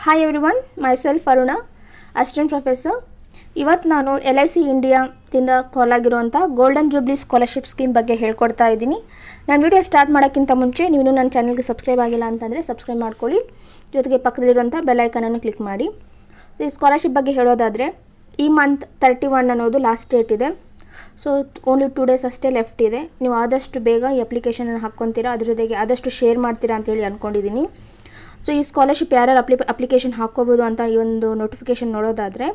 Hi everyone, myself Aruna, assistant professor. ಇವತ್ತು ನಾನು LIC ಇಂಡಿಯಾದಿಂದ ಕಾಲ್ ಆಗಿರುವಂಥ ಗೋಲ್ಡನ್ ಜೂಬ್ಲಿ ಸ್ಕಾಲರ್ಶಿಪ್ ಸ್ಕೀಮ್ ಬಗ್ಗೆ ಹೇಳ್ಕೊಡ್ತಾ ಇದ್ದೀನಿ. ನಾನು ವಿಡಿಯೋ ಸ್ಟಾರ್ಟ್ ಮಾಡೋಕ್ಕಿಂತ ಮುಂಚೆ ನೀವು ನನ್ನ ಚಾನಲ್ಗೆ ಸಬ್ಸ್ಕ್ರೈಬ್ ಆಗಿಲ್ಲ ಅಂತಂದರೆ ಸಬ್ಸ್ಕ್ರೈಬ್ ಮಾಡ್ಕೊಳ್ಳಿ, ಜೊತೆಗೆ ಪಕ್ಕದಲ್ಲಿರುವಂಥ ಬೆಲ್ ಐಕನನ್ನು ಕ್ಲಿಕ್ ಮಾಡಿ. ಸೊ ಈ ಸ್ಕಾಲರ್ಶಿಪ್ ಬಗ್ಗೆ ಹೇಳೋದಾದರೆ ಈ ಮಂತ್ 31 ಅನ್ನೋದು ಲಾಸ್ಟ್ ಡೇಟ್ ಇದೆ. ಸೊ ಓನ್ಲಿ 2 days ಅಷ್ಟೇ ಲೆಫ್ಟ್ ಇದೆ. ನೀವು ಆದಷ್ಟು ಬೇಗ ಈ ಅಪ್ಲಿಕೇಶನನ್ನು ಹಾಕ್ಕೊತೀರಾ, ಅದ್ರ ಜೊತೆಗೆ ಆದಷ್ಟು ಶೇರ್ ಮಾಡ್ತೀರಾ ಅಂತೇಳಿ ಅಂದ್ಕೊಂಡಿದ್ದೀನಿ. ಸೊ ಈ ಸ್ಕಾಲರ್ಶಿಪ್ ಯಾರ್ಯಾರು ಅಪ್ಲಿಕೇಶನ್ ಹಾಕ್ಕೋಬೋದು ಅಂತ ಈ ಒಂದು ನೋಟಿಫಿಕೇಷನ್ ನೋಡೋದಾದರೆ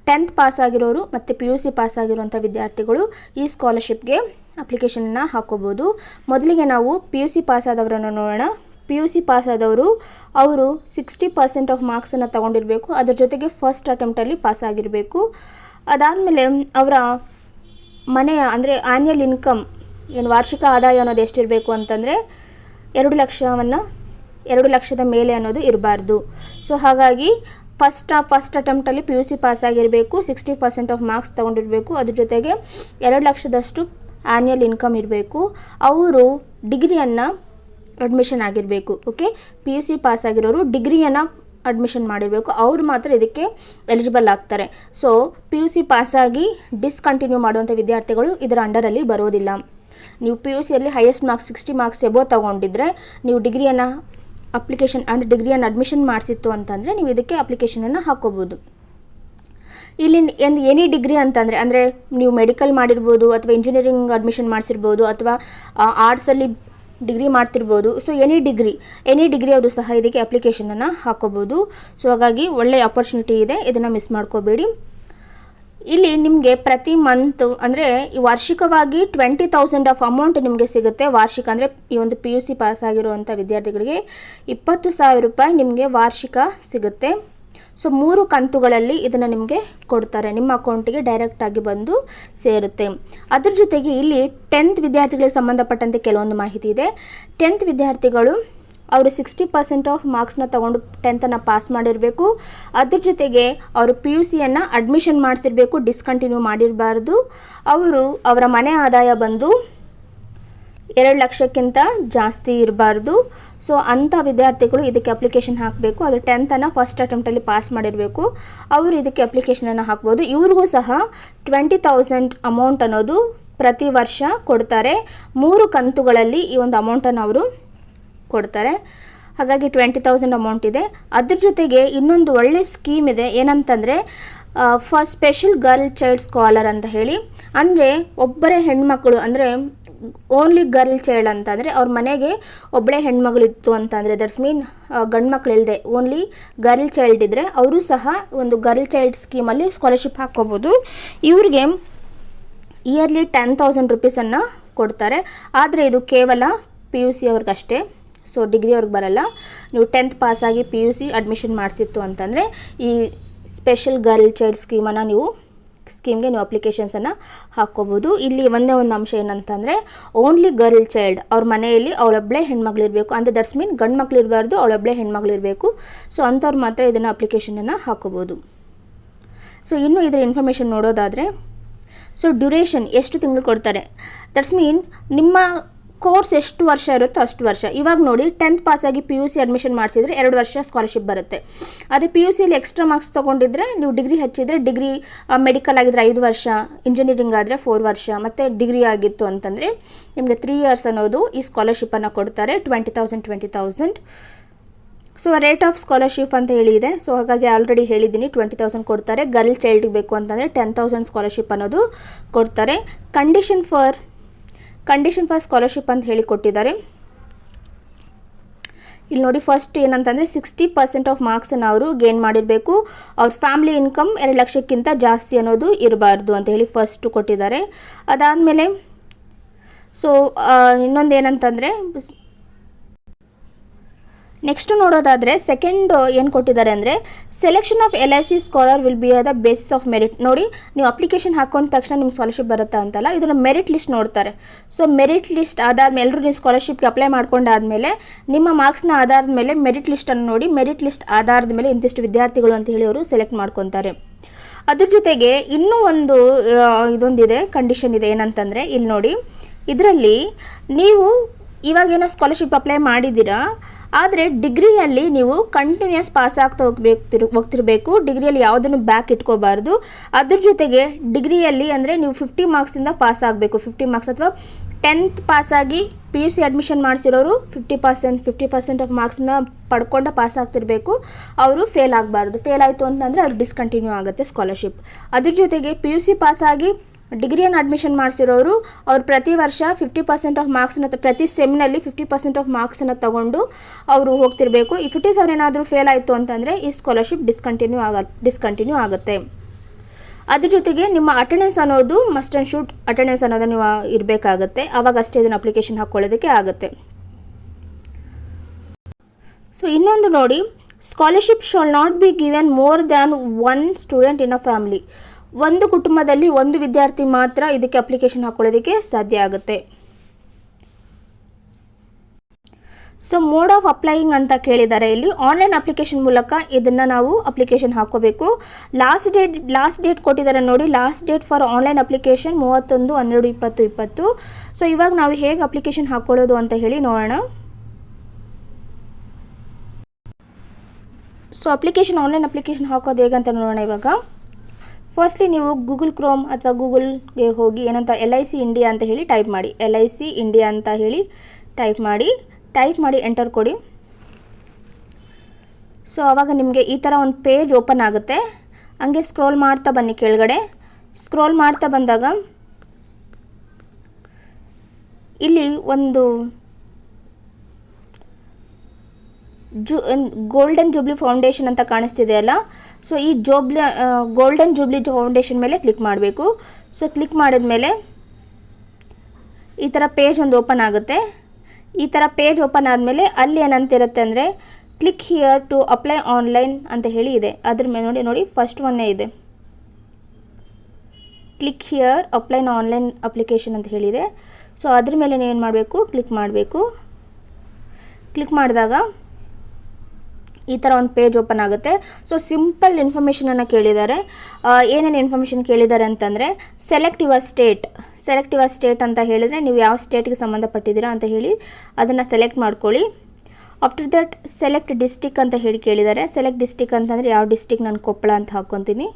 10th ಪಾಸ್ ಆಗಿರೋರು ಮತ್ತು PUC ಪಾಸ್ ಆಗಿರುವಂಥ ವಿದ್ಯಾರ್ಥಿಗಳು ಈ ಸ್ಕಾಲರ್ಶಿಪ್ಗೆ ಅಪ್ಲಿಕೇಶನನ್ನು ಹಾಕ್ಕೋಬೋದು. ಮೊದಲಿಗೆ ನಾವು PUC ಪಾಸ್ ಆದವರನ್ನು ನೋಡೋಣ. PUC ಪಾಸ್ ಆದವರು ಅವರು 60% ಆಫ್ ಮಾರ್ಕ್ಸನ್ನು ತೊಗೊಂಡಿರಬೇಕು, ಅದ್ರ ಜೊತೆಗೆ ಫಸ್ಟ್ ಅಟೆಂಪ್ಟಲ್ಲಿ ಪಾಸ್ ಆಗಿರಬೇಕು. ಅದಾದಮೇಲೆ ಅವರ ಮನೆಯ ಅಂದರೆ ಆ್ಯನ್ಯಲ್ ಇನ್ಕಮ್ ಏನು ವಾರ್ಷಿಕ ಆದಾಯ ಅನ್ನೋದು ಎಷ್ಟಿರಬೇಕು ಅಂತಂದರೆ 2 ಲಕ್ಷದ ಮೇಲೆ ಅನ್ನೋದು ಇರಬಾರ್ದು. ಸೊ ಹಾಗಾಗಿ ಫಸ್ಟ್ ಅಟೆಂಪ್ಟಲ್ಲಿ PUC ಪಾಸ್ ಆಗಿರಬೇಕು, 60% ಆಫ್ ಮಾರ್ಕ್ಸ್ ತೊಗೊಂಡಿರಬೇಕು, ಅದ್ರ ಜೊತೆಗೆ 2 ಲಕ್ಷದಷ್ಟು ಆ್ಯನ್ಯಲ್ ಇನ್ಕಮ್ ಇರಬೇಕು. ಅವರು ಡಿಗ್ರಿಯನ್ನು ಅಡ್ಮಿಷನ್ ಆಗಿರಬೇಕು. ಓಕೆ, PUC ಪಾಸ್ ಆಗಿರೋರು ಡಿಗ್ರಿಯನ್ನು ಅಡ್ಮಿಷನ್ ಮಾಡಿರಬೇಕು, ಅವ್ರು ಮಾತ್ರ ಇದಕ್ಕೆ ಎಲಿಜಿಬಲ್ ಆಗ್ತಾರೆ. ಸೊ PUC ಪಾಸಾಗಿ ಡಿಸ್ಕಂಟಿನ್ಯೂ ಮಾಡುವಂಥ ವಿದ್ಯಾರ್ಥಿಗಳು ಇದರ ಅಂಡರಲ್ಲಿ ಬರೋದಿಲ್ಲ. ನೀವು PUCಯಲ್ಲಿ ಹೈಯೆಸ್ಟ್ ಮಾರ್ಕ್ಸ್ 60 ಮಾರ್ಕ್ಸ್ ಎಬೋ ತೊಗೊಂಡಿದ್ರೆ ನೀವು ಡಿಗ್ರಿಯನ್ನು ಅಡ್ಮಿಷನ್ ಮಾಡಿಸಿತ್ತು ಅಂತಂದರೆ ನೀವು ಇದಕ್ಕೆ ಅಪ್ಲಿಕೇಶನನ್ನು ಹಾಕ್ಕೋಬೋದು. ಇಲ್ಲಿ ಎನಿ ಡಿಗ್ರಿ ಅಂತಂದರೆ ಅಂದರೆ ನೀವು ಮೆಡಿಕಲ್ ಮಾಡಿರ್ಬೋದು, ಅಥವಾ ಇಂಜಿನಿಯರಿಂಗ್ ಅಡ್ಮಿಷನ್ ಮಾಡಿಸಿರ್ಬೋದು, ಅಥವಾ ಆರ್ಟ್ಸಲ್ಲಿ ಡಿಗ್ರಿ ಮಾಡ್ತಿರ್ಬೋದು. ಸೊ ಎನಿ ಡಿಗ್ರಿ ಅವರು ಸಹ ಇದಕ್ಕೆ ಅಪ್ಲಿಕೇಶನನ್ನು ಹಾಕ್ಕೋಬೋದು. ಸೊ ಹಾಗಾಗಿ ಒಳ್ಳೆಯ ಆಪರ್ಚುನಿಟಿ ಇದೆ, ಇದನ್ನು ಮಿಸ್ ಮಾಡ್ಕೋಬೇಡಿ. ಇಲ್ಲಿ ನಿಮಗೆ ಪ್ರತಿ ಮಂತ್ ಅಂದರೆ ಈ ವಾರ್ಷಿಕವಾಗಿ 20,000 ಆಫ್ ಅಮೌಂಟ್ ನಿಮಗೆ ಸಿಗುತ್ತೆ. ವಾರ್ಷಿಕ ಅಂದರೆ ಈ ಒಂದು PUC ಪಾಸ್ ಆಗಿರುವಂಥ ವಿದ್ಯಾರ್ಥಿಗಳಿಗೆ 20,000 ರೂಪಾಯಿ ನಿಮಗೆ ವಾರ್ಷಿಕ ಸಿಗುತ್ತೆ. ಸೊ 3 ಕಂತುಗಳಲ್ಲಿ ಇದನ್ನು ನಿಮಗೆ ಕೊಡ್ತಾರೆ, ನಿಮ್ಮ ಅಕೌಂಟಿಗೆ ಡೈರೆಕ್ಟಾಗಿ ಬಂದು ಸೇರುತ್ತೆ. ಅದ್ರ ಜೊತೆಗೆ ಇಲ್ಲಿ 10th ವಿದ್ಯಾರ್ಥಿಗಳಿಗೆ ಸಂಬಂಧಪಟ್ಟಂತೆ ಕೆಲವೊಂದು ಮಾಹಿತಿ ಇದೆ. 10th ವಿದ್ಯಾರ್ಥಿಗಳು ಅವರು 60% ಆಫ್ ಮಾರ್ಕ್ಸ್ನ ತೊಗೊಂಡು 10th ಪಾಸ್ ಮಾಡಿರಬೇಕು. ಅದ್ರ ಜೊತೆಗೆ ಅವರು PUCಯನ್ನು ಅಡ್ಮಿಷನ್ ಮಾಡಿಸಿರಬೇಕು, ಡಿಸ್ಕಂಟಿನ್ಯೂ ಮಾಡಿರಬಾರ್ದು. ಅವರ ಮನೆ ಆದಾಯ ಬಂದು 2 ಲಕ್ಷಕ್ಕಿಂತ ಜಾಸ್ತಿ ಇರಬಾರ್ದು. ಸೊ ಅಂಥ ವಿದ್ಯಾರ್ಥಿಗಳು ಇದಕ್ಕೆ ಅಪ್ಲಿಕೇಶನ್ ಹಾಕಬೇಕು. ಅದು 10th ಫಸ್ಟ್ ಅಟೆಂಪ್ಟಲ್ಲಿ ಪಾಸ್ ಮಾಡಿರಬೇಕು. ಅವರು ಇದಕ್ಕೆ ಅಪ್ಲಿಕೇಶನನ್ನು ಹಾಕ್ಬೋದು. ಇವ್ರಿಗೂ ಸಹ 20,000 ಅಮೌಂಟ್ ಅನ್ನೋದು ಪ್ರತಿ ವರ್ಷ ಕೊಡ್ತಾರೆ. 3 ಕಂತುಗಳಲ್ಲಿ ಈ ಒಂದು ಅಮೌಂಟನ್ನು ಅವರು ಕೊಡ್ತಾರೆ. ಹಾಗಾಗಿ 20,000 ಅಮೌಂಟ್ ಇದೆ. ಅದ್ರ ಜೊತೆಗೆ ಇನ್ನೊಂದು ಒಳ್ಳೆ ಸ್ಕೀಮ್ ಇದೆ, ಏನಂತಂದರೆ for special girl child scholar ಅಂತ ಹೇಳಿ. ಅಂದರೆ ಒಬ್ಬರೇ ಹೆಣ್ಮಕ್ಳು, ಅಂದರೆ ಓನ್ಲಿ ಗರ್ಲ್ ಚೈಲ್ಡ್ ಅಂತಂದರೆ ಅವ್ರ ಮನೆಗೆ ಒಬ್ಬಳೇ ಹೆಣ್ಮಗಳಿತ್ತು ಅಂತಂದರೆ, ದಟ್ಸ್ ಮೀನ್ ಗಂಡು ಮಕ್ಳು ಇಲ್ಲದೆ ಓನ್ಲಿ ಗರ್ಲ್ ಚೈಲ್ಡ್ ಇದ್ದರೆ ಅವರು ಸಹ ಒಂದು ಗರ್ಲ್ ಚೈಲ್ಡ್ ಸ್ಕೀಮಲ್ಲಿ ಸ್ಕಾಲರ್ಶಿಪ್ ಹಾಕ್ಕೋಬೋದು. ಇವ್ರಿಗೆ ಇಯರ್ಲಿ 10,000 ರುಪೀಸನ್ನು ಕೊಡ್ತಾರೆ. ಆದರೆ ಇದು ಕೇವಲ PUC ಅವ್ರಿಗಷ್ಟೇ, ಸೊ ಡಿಗ್ರಿ ಅವ್ರಿಗೆ ಬರಲ್ಲ. ನೀವು 10th ಪಾಸಾಗಿ PUC ಅಡ್ಮಿಷನ್ ಮಾಡಿಸಿತ್ತು ಅಂತಂದರೆ ಈ ಸ್ಪೆಷಲ್ ಗರ್ಲ್ ಚೈಲ್ಡ್ ಸ್ಕೀಮ್ಗೆ ನೀವು ಅಪ್ಲಿಕೇಶನ್ಸನ್ನು ಹಾಕ್ಕೋಬೋದು. ಇಲ್ಲಿ ಒಂದೇ ಒಂದು ಅಂಶ ಏನಂತಂದರೆ ಓನ್ಲಿ ಗರ್ಲ್ ಚೈಲ್ಡ್, ಅವ್ರ ಮನೆಯಲ್ಲಿ ಅವಳೊಬ್ಬಳೇ ಹೆಣ್ಮಗಳಿರಬೇಕು. ಅಂದರೆ ದಟ್ಸ್ ಮೀನ್ ಗಂಡು ಮಕ್ಳು ಇರಬಾರ್ದು, ಅವಳೊಬ್ಬಳೇ ಹೆಣ್ಮಗಳಿರಬೇಕು. ಸೊ ಅಂಥವ್ರು ಮಾತ್ರ ಇದನ್ನು ಅಪ್ಲಿಕೇಶನನ್ನು ಹಾಕ್ಕೋಬೋದು. ಸೊ ಇನ್ನು ಇದರ ಇನ್ಫಾರ್ಮೇಷನ್ ನೋಡೋದಾದರೆ, ಸೊ ಡ್ಯೂರೇಷನ್ ಎಷ್ಟು ತಿಂಗಳು ಕೊಡ್ತಾರೆ, ದಟ್ಸ್ ಮೀನ್ ನಿಮ್ಮ ಕೋರ್ಸ್ ಎಷ್ಟು ವರ್ಷ ಇರುತ್ತೋ ಅಷ್ಟು ವರ್ಷ. ಇವಾಗ ನೋಡಿ 10th ಪಾಸಾಗಿ PUC ಅಡ್ಮಿಷನ್ ಮಾಡಿಸಿದರೆ 2 ವರ್ಷ ಸ್ಕಾಲರ್ಶಿಪ್ ಬರುತ್ತೆ. ಅದೇ PUCಯಲ್ಲಿ ಎಕ್ಸ್ಟ್ರಾ ಮಾರ್ಕ್ಸ್ ತೊಗೊಂಡಿದ್ರೆ ನೀವು ಡಿಗ್ರಿ ಹಚ್ಚಿದರೆ ಡಿಗ್ರಿ ಮೆಡಿಕಲ್ ಆಗಿದ್ರೆ 5 ವರ್ಷ, ಇಂಜಿನಿಯರಿಂಗ್ ಆದರೆ 4 ವರ್ಷ, ಮತ್ತು ಡಿಗ್ರಿ ಆಗಿತ್ತು ಅಂತಂದರೆ ನಿಮಗೆ 3 years ಅನ್ನೋದು ಈ ಸ್ಕಾಲರ್ಶಿಪ್ಪನ್ನು ಕೊಡ್ತಾರೆ. 20,000. ಸೊ ರೇಟ್ ಆಫ್ ಸ್ಕಾಲರ್ಶಿಪ್ ಅಂತ ಹೇಳಿದೆ. ಸೊ ಹಾಗಾಗಿ ಆಲ್ರೆಡಿ ಹೇಳಿದ್ದೀನಿ 20,000 ಕೊಡ್ತಾರೆ. ಗರ್ಲ್ ಚೈಲ್ಡ್ಗೆ ಬೇಕು ಅಂತಂದರೆ 10,000 ಸ್ಕಾಲರ್ಶಿಪ್ ಅನ್ನೋದು ಕೊಡ್ತಾರೆ. ಕಂಡೀಷನ್ ಫಾರ್ ಸ್ಕಾಲರ್ಶಿಪ್ ಅಂತ ಹೇಳಿ ಕೊಟ್ಟಿದ್ದಾರೆ. ಇಲ್ಲಿ ನೋಡಿ, ಫಸ್ಟ್ ಏನಂತಂದರೆ 60% ಆಫ್ ಮಾರ್ಕ್ಸನ್ನು ಅವರು ಗೇನ್ ಮಾಡಿರಬೇಕು. ಅವ್ರ ಫ್ಯಾಮಿಲಿ ಇನ್ಕಮ್ 2 ಲಕ್ಷಕ್ಕಿಂತ ಜಾಸ್ತಿ ಅನ್ನೋದು ಇರಬಾರ್ದು ಅಂತ ಹೇಳಿ ಫಸ್ಟು ಕೊಟ್ಟಿದ್ದಾರೆ. ಅದಾದಮೇಲೆ ಸೊ ಇನ್ನೊಂದು ಏನಂತಂದರೆ ನೆಕ್ಸ್ಟ್ ನೋಡೋದಾದರೆ ಸೆಕೆಂಡ್ ಏನು ಕೊಟ್ಟಿದ್ದಾರೆ ಅಂದರೆ selection of LIC scholar will be the basis of merit. ನೋಡಿ, ನೀವು ಅಪ್ಲಿಕೇಶನ್ ಹಾಕೊಂಡ ತಕ್ಷಣ ನಿಮ್ಗೆ ಸ್ಕಾಲರ್ಶಿಪ್ ಬರುತ್ತಾ ಅಂತಲ್ಲ, ಇದನ್ನು ಮೆರಿಟ್ ಲಿಸ್ಟ್ ನೋಡ್ತಾರೆ. ಸೊ ಮೆರಿಟ್ ಲಿಸ್ಟ್ ಆದಾದ್ಮೇಲೆ ಎಲ್ಲರೂ ನೀವು ಸ್ಕಾಲರ್ಶಿಪ್ಗೆ ಅಪ್ಲೈ ಮಾಡ್ಕೊಂಡಾದಮೇಲೆ ನಿಮ್ಮ ಮಾರ್ಕ್ಸ್ನ ಆಧಾರದ ಮೇಲೆ ಮೆರಿಟ್ ಲಿಸ್ಟನ್ನು ನೋಡಿ, ಮೆರಿಟ್ ಲಿಸ್ಟ್ ಆಧಾರದ ಮೇಲೆ ಇಂತಿಷ್ಟು ವಿದ್ಯಾರ್ಥಿಗಳು ಅಂತ ಹೇಳಿ ಅವರು ಸೆಲೆಕ್ಟ್ ಮಾಡ್ಕೊತಾರೆ. ಅದ್ರ ಜೊತೆಗೆ ಇನ್ನೂ ಒಂದು ಇದೊಂದಿದೆ, ಕಂಡೀಷನ್ ಇದೆ. ಏನಂತಂದರೆ ಇಲ್ಲಿ ನೋಡಿ, ಇದರಲ್ಲಿ ನೀವು ಇವಾಗೇನೋ ಸ್ಕಾಲರ್ಶಿಪ್ ಅಪ್ಲೈ ಮಾಡಿದ್ದೀರಾ, ಆದರೆ ಡಿಗ್ರಿಯಲ್ಲಿ ನೀವು ಕಂಟಿನ್ಯೂಸ್ ಪಾಸ್ ಆಗ್ತಾ ಹೋಗ್ತಿರಬೇಕು. ಡಿಗ್ರಿಯಲ್ಲಿ ಯಾವುದನ್ನು ಬ್ಯಾಕ್ ಇಟ್ಕೋಬಾರ್ದು. ಅದ್ರ ಜೊತೆಗೆ ಡಿಗ್ರಿಯಲ್ಲಿ ಅಂದರೆ ನೀವು 50 ಮಾರ್ಕ್ಸಿಂದ ಪಾಸ್ ಆಗಬೇಕು. 50 ಮಾರ್ಕ್ಸ್ ಅಥವಾ 10th ಪಾಸಾಗಿ PUC ಅಡ್ಮಿಷನ್ ಮಾಡಿಸಿರೋರು 50% ಆಫ್ ಮಾರ್ಕ್ಸ್ನ ಪಡ್ಕೊಂಡು ಪಾಸ್ ಆಗ್ತಿರಬೇಕು. ಅವರು ಫೇಲ್ ಆಗಬಾರ್ದು. ಫೇಲ್ ಆಯಿತು ಅಂತಂದರೆ ಅದು ಡಿಸ್ಕಂಟಿನ್ಯೂ ಆಗುತ್ತೆ ಸ್ಕಾಲರ್ಶಿಪ್. ಅದ್ರ ಜೊತೆಗೆ PUC ಪಾಸಾಗಿ ಡಿಗ್ರಿಯನ್ನು ಅಡ್ಮಿಷನ್ ಮಾಡಿಸಿರೋರು ಅವ್ರು ಪ್ರತಿ ವರ್ಷ 50% ಆಫ್ ಮಾರ್ಕ್ಸನ್ನ ಪ್ರತಿ ಸೆಮ್ನಲ್ಲಿ 50% ಆಫ್ ಮಾರ್ಕ್ಸನ್ನು ತೊಗೊಂಡು ಅವರು ಹೋಗ್ತಿರಬೇಕು. ಇಫ್ ಇಟ್ ಈಸ್ ಅವ್ರೇನಾದರೂ ಫೇಲ್ ಆಯಿತು ಅಂತಂದರೆ ಈ ಸ್ಕಾಲರ್ಶಿಪ್ ಡಿಸ್ಕಂಟಿನ್ಯೂ ಆಗುತ್ತೆ. ಅದ್ರ ಜೊತೆಗೆ ನಿಮ್ಮ ಅಟೆಂಡೆನ್ಸ್ ಅನ್ನೋದು ಮಸ್ಟ್ ಆ್ಯಂಡ್ ಶುಡ್ ಅಟೆಂಡೆನ್ಸ್ ಅನ್ನೋದು ನೀವು ಇರಬೇಕಾಗತ್ತೆ. ಆವಾಗ ಅಷ್ಟೇ ಇದನ್ನು ಅಪ್ಲಿಕೇಶನ್ ಹಾಕ್ಕೊಳ್ಳೋದಕ್ಕೆ ಆಗುತ್ತೆ. ಸೊ ಇನ್ನೊಂದು ನೋಡಿ, scholarship shall not be given more than 1 student in a family. ಒಂದು ಕುಟುಂಬದಲ್ಲಿ ಒಂದು ವಿದ್ಯಾರ್ಥಿ ಮಾತ್ರ ಇದಕ್ಕೆ ಅಪ್ಲಿಕೇಶನ್ ಹಾಕ್ಕೊಳ್ಳೋದಕ್ಕೆ ಸಾಧ್ಯ ಆಗುತ್ತೆ. ಸೊ ಮೋಡ್ ಆಫ್ ಅಪ್ಲೈಯಿಂಗ್ ಅಂತ ಕೇಳಿದ್ದಾರೆ ಇಲ್ಲಿ. ಆನ್ಲೈನ್ ಅಪ್ಲಿಕೇಶನ್ ಮೂಲಕ ಇದನ್ನು ನಾವು ಅಪ್ಲಿಕೇಶನ್ ಹಾಕ್ಕೋಬೇಕು. ಲಾಸ್ಟ್ ಡೇಟ್ ಕೊಟ್ಟಿದ್ದಾರೆ ನೋಡಿ. Last date for online application 31/12/2020. So ಇವಾಗ ನಾವು ಹೇಗೆ ಅಪ್ಲಿಕೇಶನ್ ಹಾಕ್ಕೊಳ್ಳೋದು ಅಂತ ಹೇಳಿ ನೋಡೋಣ. ಸೊ ಆನ್ಲೈನ್ ಅಪ್ಲಿಕೇಶನ್ ಹಾಕೋದು ಹೇಗಂತ ನೋಡೋಣ. ಇವಾಗ ಫಸ್ಟ್ಲಿ ನೀವು ಗೂಗಲ್ ಕ್ರೋಮ್ ಅಥವಾ ಗೂಗಲ್ಗೆ ಹೋಗಿ ಏನಂತ LIC ಇಂಡಿಯಾ ಅಂತ ಹೇಳಿ ಟೈಪ್ ಮಾಡಿ. LIC ಇಂಡಿಯಾ ಅಂತ ಹೇಳಿ ಟೈಪ್ ಮಾಡಿ ಎಂಟರ್ ಕೊಡಿ. ಸೊ ಆವಾಗ ನಿಮಗೆ ಈ ಥರ ಒಂದು ಪೇಜ್ ಓಪನ್ ಆಗುತ್ತೆ. ಹಂಗೆ ಸ್ಕ್ರೋಲ್ ಮಾಡ್ತಾ ಬನ್ನಿ ಕೆಳಗಡೆ. ಸ್ಕ್ರೋಲ್ ಮಾಡ್ತಾ ಬಂದಾಗ ಇಲ್ಲಿ ಒಂದು ಗೋಲ್ಡನ್ ಜೂಬ್ಲಿ ಫೌಂಡೇಶನ್ ಅಂತ ಕಾಣಿಸ್ತಿದೆ ಅಲ್ಲ. ಸೊ ಈ ಗೋಲ್ಡನ್ ಜೂಬ್ಲಿ ಫೌಂಡೇಶನ್ ಮೇಲೆ ಕ್ಲಿಕ್ ಮಾಡಬೇಕು. ಸೊ ಕ್ಲಿಕ್ ಮಾಡಿದ್ಮೇಲೆ ಈ ಥರ ಪೇಜ್ ಒಂದು ಓಪನ್ ಆಗುತ್ತೆ. ಈ ಥರ ಪೇಜ್ ಓಪನ್ ಆದಮೇಲೆ ಅಲ್ಲಿ ಏನಂತಿರುತ್ತೆ ಅಂದರೆ click here to apply online ಅಂತ ಹೇಳಿ ಇದೆ. ಅದ್ರ ಮೇಲೆ ನೋಡಿ ಫಸ್ಟ್ ಒನ್ನೇ ಇದೆ, click here apply online application ಅಂತ ಹೇಳಿದೆ. ಸೊ ಅದ್ರ ಮೇಲೆ ನೀವೇನು ಮಾಡಬೇಕು, ಕ್ಲಿಕ್ ಮಾಡಬೇಕು. ಕ್ಲಿಕ್ ಮಾಡಿದಾಗ ಈ ಥರ ಒಂದು ಪೇಜ್ ಓಪನ್ ಆಗುತ್ತೆ. ಸೊ ಸಿಂಪಲ್ ಇನ್ಫಾರ್ಮೇಷನನ್ನು ಕೇಳಿದ್ದಾರೆ. ಏನೇನು ಇನ್ಫಾರ್ಮೇಷನ್ ಕೇಳಿದ್ದಾರೆ ಅಂತಂದರೆ ಸೆಲೆಕ್ಟ್ ಯುವರ್ ಸ್ಟೇಟ್ ಅಂತ ಹೇಳಿದರೆ ನೀವು ಯಾವ ಸ್ಟೇಟ್ಗೆ ಸಂಬಂಧಪಟ್ಟಿದ್ದೀರಾ ಅಂತ ಹೇಳಿ ಅದನ್ನು ಸೆಲೆಕ್ಟ್ ಮಾಡ್ಕೊಳ್ಳಿ. ಆಫ್ಟರ್ ದಟ್ ಸೆಲೆಕ್ಟ್ ಡಿಸ್ಟಿಕ್ ಅಂತ ಹೇಳಿ ಕೇಳಿದ್ದಾರೆ. ಸೆಲೆಕ್ಟ್ ಡಿಸ್ಟಿಕ್ ಅಂತಂದರೆ ಯಾವ ಡಿಸ್ಟಿಕ್, ನಾನು ಕೊಪ್ಪಳ ಅಂತ ಹಾಕ್ಕೊತೀನಿ.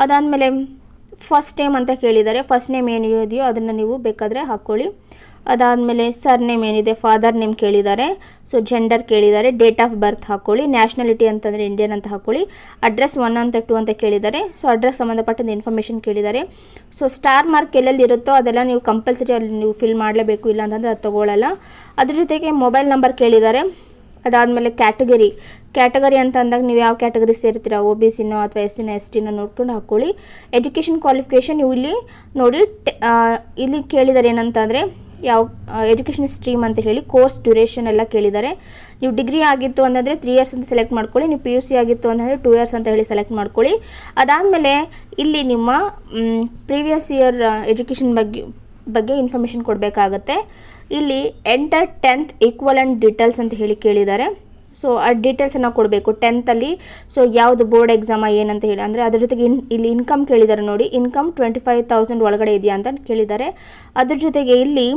ಅದಾದಮೇಲೆ ಫಸ್ಟ್ ನೇಮ್ ಅಂತ ಕೇಳಿದ್ದಾರೆ. ಫಸ್ಟ್ ನೇಮ್ ಏನು ಇದೆಯೋ ಅದನ್ನು ನೀವು ಬೇಕಾದರೆ ಹಾಕ್ಕೊಳ್ಳಿ. ಅದಾದಮೇಲೆ ಸರ್ನೇಮ್ ಏನಿದೆ, ಫಾದರ್ ನೇಮ್ ಕೇಳಿದ್ದಾರೆ. ಸೊ ಜೆಂಡರ್ ಕೇಳಿದ್ದಾರೆ. ಡೇಟ್ ಆಫ್ ಬರ್ತ್ ಹಾಕ್ಕೊಳ್ಳಿ. ನ್ಯಾಷನಾಲಿಟಿ ಅಂತಂದರೆ ಇಂಡಿಯನ್ ಅಂತ ಹಾಕ್ಕೊಳ್ಳಿ. ಅಡ್ರೆಸ್ 1 ಅಂತ 2 ಅಂತ ಕೇಳಿದ್ದಾರೆ. ಸೊ ಅಡ್ರೆಸ್ ಸಂಬಂಧಪಟ್ಟಂತ ಇನ್ಫಾರ್ಮೇಷನ್ ಕೇಳಿದ್ದಾರೆ. ಸೊ ಸ್ಟಾರ್ ಮಾರ್ಕ್ ಎಲ್ಲೆಲ್ಲಿ ಇರುತ್ತೋ ಅದೆಲ್ಲ ನೀವು ಕಂಪಲ್ಸರಿ ಅಲ್ಲಿ ನೀವು ಫಿಲ್ ಮಾಡಲೇಬೇಕು, ಇಲ್ಲ ಅಂತಂದರೆ ಅದು ತೊಗೊಳ್ಳಲ್ಲ. ಅದ್ರ ಜೊತೆಗೆ ಮೊಬೈಲ್ ನಂಬರ್ ಕೇಳಿದ್ದಾರೆ. ಅದಾದಮೇಲೆ ಕ್ಯಾಟಗರಿ ಅಂತ ಅಂದಾಗ ನೀವು ಯಾವ ಕ್ಯಾಟಗರಿ ಸೇರ್ತೀರಾ, OBCನೋ ಅಥವಾ SCನೋ STನೋ ನೋಡ್ಕೊಂಡು ಹಾಕ್ಕೊಳ್ಳಿ. ಎಜುಕೇಷನ್ ಕ್ವಾಲಿಫಿಕೇಷನ್ ನೀವು ಇಲ್ಲಿ ನೋಡಿ ಇಲ್ಲಿ ಕೇಳಿದ್ದಾರೆ ಏನಂತಂದರೆ ಯಾವ ಎಜುಕೇಷನ್ ಸ್ಟ್ರೀಮ್ ಅಂತ ಹೇಳಿ, ಕೋರ್ಸ್ ಡ್ಯೂರೇಷನ್ ಎಲ್ಲ ಕೇಳಿದ್ದಾರೆ. ನೀವು ಡಿಗ್ರಿ ಆಗಿತ್ತು ಅಂತಂದರೆ 3 ಇಯರ್ಸ್ ಅಂತ ಸೆಲೆಕ್ಟ್ ಮಾಡ್ಕೊಳ್ಳಿ. ನೀವು PUC ಆಗಿತ್ತು ಅಂತಂದರೆ 2 ಇಯರ್ಸ್ ಅಂತ ಹೇಳಿ ಸೆಲೆಕ್ಟ್ ಮಾಡ್ಕೊಳ್ಳಿ. ಅದಾದಮೇಲೆ ಇಲ್ಲಿ ನಿಮ್ಮ ಪ್ರೀವಿಯಸ್ ಇಯರ್ ಎಜುಕೇಷನ್ ಬಗ್ಗೆ ಇನ್ಫಾರ್ಮೇಷನ್ ಕೊಡಬೇಕಾಗತ್ತೆ. ಇಲ್ಲಿ ಎಂಟರ್ 10th ಈಕ್ವಲೆಂಟ್ ಡೀಟೇಲ್ಸ್ ಅಂತ ಹೇಳಿ ಕೇಳಿದ್ದಾರೆ. ಸೊ ಆ ಡೀಟೇಲ್ಸನ್ನು ಕೊಡಬೇಕು 10th. ಸೊ ಯಾವುದು ಬೋರ್ಡ್ ಎಕ್ಸಾಮ ಏನಂತ ಹೇಳಿ ಅಂದರೆ ಅದ್ರ ಜೊತೆಗೆ ಇಲ್ಲಿ ಇನ್ಕಮ್ ಕೇಳಿದ್ದಾರೆ ನೋಡಿ. ಇನ್ಕಮ್ 25,000 ಒಳಗಡೆ ಇದೆಯಾ ಅಂತ ಕೇಳಿದ್ದಾರೆ. ಅದ್ರ ಜೊತೆಗೆ ಇಲ್ಲಿ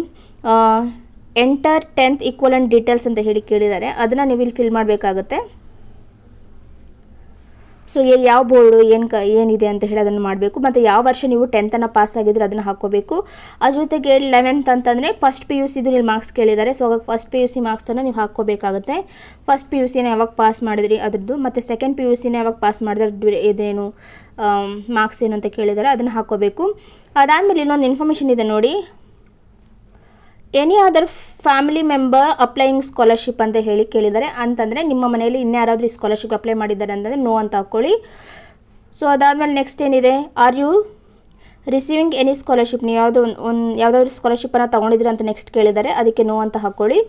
ಎಂಟರ್ 10th ಈಕ್ವಲೆಂಟ್ ಡೀಟೇಲ್ಸ್ ಅಂತ ಹೇಳಿ ಕೇಳಿದ್ದಾರೆ. ಅದನ್ನು ನೀವು ಇಲ್ಲಿ ಫಿಲ್ ಮಾಡಬೇಕಾಗತ್ತೆ. ಸೊ ಯಾವ ಬೋರ್ಡು ಏನಿದೆ ಅಂತ ಹೇಳಿ ಅದನ್ನು ಮಾಡಬೇಕು. ಮತ್ತು ಯಾವ ವರ್ಷ ನೀವು 10th ಪಾಸ್ ಆಗಿದ್ರೆ ಅದನ್ನು ಹಾಕ್ಕೋಬೇಕು. ಅದ್ರ ಜೊತೆಗೆ 11th ಅಂತಂದರೆ ಫಸ್ಟ್ PUCದು ನೀವು ಮಾರ್ಕ್ಸ್ ಕೇಳಿದ್ದಾರೆ. ಸೊ ಆಗ ಫಸ್ಟ್ PUC ಮಾರ್ಕ್ಸನ್ನು ನೀವು ಹಾಕ್ಕೋಬೇಕಾಗುತ್ತೆ. ಫಸ್ಟ್ PUCನ ಯಾವಾಗ ಪಾಸ್ ಮಾಡಿದ್ರಿ ಅದ್ರದ್ದು, ಮತ್ತು ಸೆಕೆಂಡ್ PUCನ ಯಾವಾಗ ಪಾಸ್ ಮಾಡಿದ್ರೆ ಇದೇನು ಮಾರ್ಕ್ಸ್ ಏನು ಅಂತ ಕೇಳಿದ್ದಾರೆ, ಅದನ್ನು ಹಾಕ್ಕೋಬೇಕು. ಅದಾದಮೇಲೆ ಇನ್ನೊಂದು ಇನ್ಫಾರ್ಮೇಷನ್ ಇದೆ ನೋಡಿ, any other family member applying scholarship ಅಂತ ಹೇಳಿ ಕೇಳಿದ್ದಾರೆ. ಅಂತಂದರೆ ನಿಮ್ಮ ಮನೆಯಲ್ಲಿ ಇನ್ಯಾರಾದರೂ ಈ ಸ್ಕಾಲರ್ಶಿಪ್ ಅಪ್ಲೈ ಮಾಡಿದ್ದಾರೆ ಅಂತಂದರೆ ನೋ ಅಂತ ಹಾಕ್ಕೊಳ್ಳಿ. ಸೊ ಅದಾದಮೇಲೆ ನೆಕ್ಸ್ಟ್ ಏನಿದೆ, are you receiving any scholarship, ನೀವು ಯಾವುದಾದ್ರೂ ಸ್ಕಾಲರ್ಶಿಪ್ಪನ್ನು ತೊಗೊಂಡಿದ್ದೀರಾ ಅಂತ ನೆಕ್ಸ್ಟ್ ಕೇಳಿದ್ದಾರೆ, ಅದಕ್ಕೆ ನೋ ಅಂತ ಹಾಕ್ಕೊಳ್ಳಿ.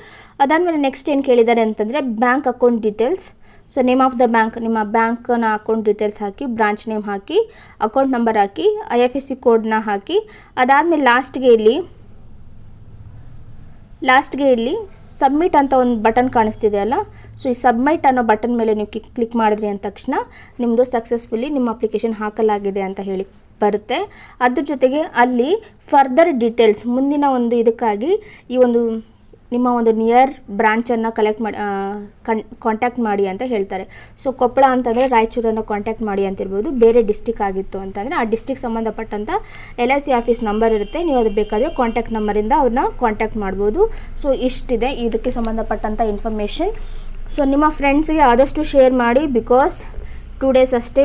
ಅದಾದಮೇಲೆ ನೆಕ್ಸ್ಟ್ ಏನು ಕೇಳಿದ್ದಾರೆ ಅಂತಂದರೆ bank account details. So name of the bank, ನಿಮ್ಮ ಬ್ಯಾಂಕ್ನ ಅಕೌಂಟ್ ಡೀಟೇಲ್ಸ್ ಹಾಕಿ, ಬ್ರಾಂಚ್ ನೇಮ್ ಹಾಕಿ, ಅಕೌಂಟ್ ನಂಬರ್ ಹಾಕಿ, IFSC ಕೋಡ್ನ ಹಾಕಿ. ಅದಾದಮೇಲೆ ಲಾಸ್ಟ್ಗೆ ಇಲ್ಲಿ ಸಬ್ಮಿಟ್ ಅಂತ ಒಂದು ಬಟನ್ ಕಾಣಿಸ್ತಿದೆ ಅಲ್ಲ. ಸೊ ಈ ಸಬ್ಮಿಟ್ ಅನ್ನೋ ಬಟನ್ ಮೇಲೆ ನೀವು ಕ್ಲಿಕ್ ಮಾಡಿದ್ರಿ ಅಂದ ತಕ್ಷಣ ನಿಮ್ಮದು ಸಕ್ಸಸ್ಫುಲಿ ನಿಮ್ಮ ಅಪ್ಲಿಕೇಶನ್ ಹಾಕಲಾಗಿದೆ ಅಂತ ಹೇಳಿ ಬರುತ್ತೆ. ಅದ್ರ ಜೊತೆಗೆ ಅಲ್ಲಿ ಫರ್ದರ್ ಡೀಟೇಲ್ಸ್ ಮುಂದಿನ ಒಂದು ಇದಕ್ಕಾಗಿ ಈ ಒಂದು ನಿಮ್ಮ ಒಂದು ನಿಯರ್ ಬ್ರಾಂಚನ್ನು ಕಾಂಟ್ಯಾಕ್ಟ್ ಮಾಡಿ ಅಂತ ಹೇಳ್ತಾರೆ. ಸೊ ಕೊಪ್ಪಳ ಅಂತಂದರೆ ರಾಯಚೂರನ್ನು ಕಾಂಟ್ಯಾಕ್ಟ್ ಮಾಡಿ ಅಂತಿರ್ಬೋದು. ಬೇರೆ ಡಿಸ್ಟಿಕ್ ಆಗಿತ್ತು ಅಂತಂದರೆ ಆ ಡಿಸ್ಟಿಕ್ ಸಂಬಂಧಪಟ್ಟಂಥ LIC ಆಫೀಸ್ ನಂಬರ್ ಇರುತ್ತೆ, ನೀವು ಅದು ಬೇಕಾದರೆ ಕಾಂಟ್ಯಾಕ್ಟ್ ನಂಬರಿಂದ ಅವ್ರನ್ನ ಕಾಂಟ್ಯಾಕ್ಟ್ ಮಾಡ್ಬೋದು. ಸೊ ಇಷ್ಟಿದೆ ಇದಕ್ಕೆ ಸಂಬಂಧಪಟ್ಟಂಥ ಇನ್ಫಾರ್ಮೇಷನ್. ಸೊ ನಿಮ್ಮ ಫ್ರೆಂಡ್ಸ್ಗೆ ಆದಷ್ಟು ಶೇರ್ ಮಾಡಿ, ಬಿಕಾಸ್ 2 days ಅಷ್ಟೇ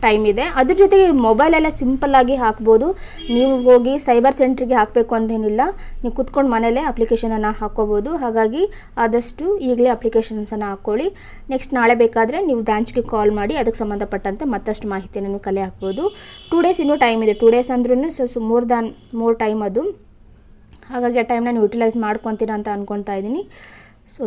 ಟೈಮ್ ಇದೆ. ಅದ್ರ ಜೊತೆಗೆ ಮೊಬೈಲೆಲ್ಲ ಸಿಂಪಲ್ಲಾಗಿ ಹಾಕ್ಬೋದು. ನೀವು ಹೋಗಿ ಸೈಬರ್ ಸೆಂಟ್ರಿಗೆ ಹಾಕಬೇಕು ಅಂತೇನಿಲ್ಲ, ನೀವು ಕುತ್ಕೊಂಡು ಮನೇಲೇ ಅಪ್ಲಿಕೇಶನನ್ನು ಹಾಕ್ಕೋಬೋದು. ಹಾಗಾಗಿ ಆದಷ್ಟು ಈಗಲೇ ಅಪ್ಲಿಕೇಶನ್ಸನ್ನು ಹಾಕ್ಕೊಳ್ಳಿ. ನೆಕ್ಸ್ಟ್ ನಾಳೆ ಬೇಕಾದರೆ ನೀವು ಬ್ರಾಂಚ್ಗೆ ಕಾಲ್ ಮಾಡಿ ಅದಕ್ಕೆ ಸಂಬಂಧಪಟ್ಟಂತೆ ಮತ್ತಷ್ಟು ಮಾಹಿತಿಯನ್ನು ನೀವು ಕಲೆ ಹಾಕ್ಬೋದು. 2 days ಇನ್ನೂ ಟೈಮ್ ಇದೆ. 2 days ಅಂದ್ರೂ ಮೋರ್ ಟೈಮ್ ಅದು. ಹಾಗಾಗಿ ಆ ಟೈಮ್ನ ನೀವು ಯುಟಿಲೈಸ್ ಮಾಡ್ಕೊತೀರಾ ಅಂತ ಅಂದ್ಕೊತಾ ಇದ್ದೀನಿ. ಸೊ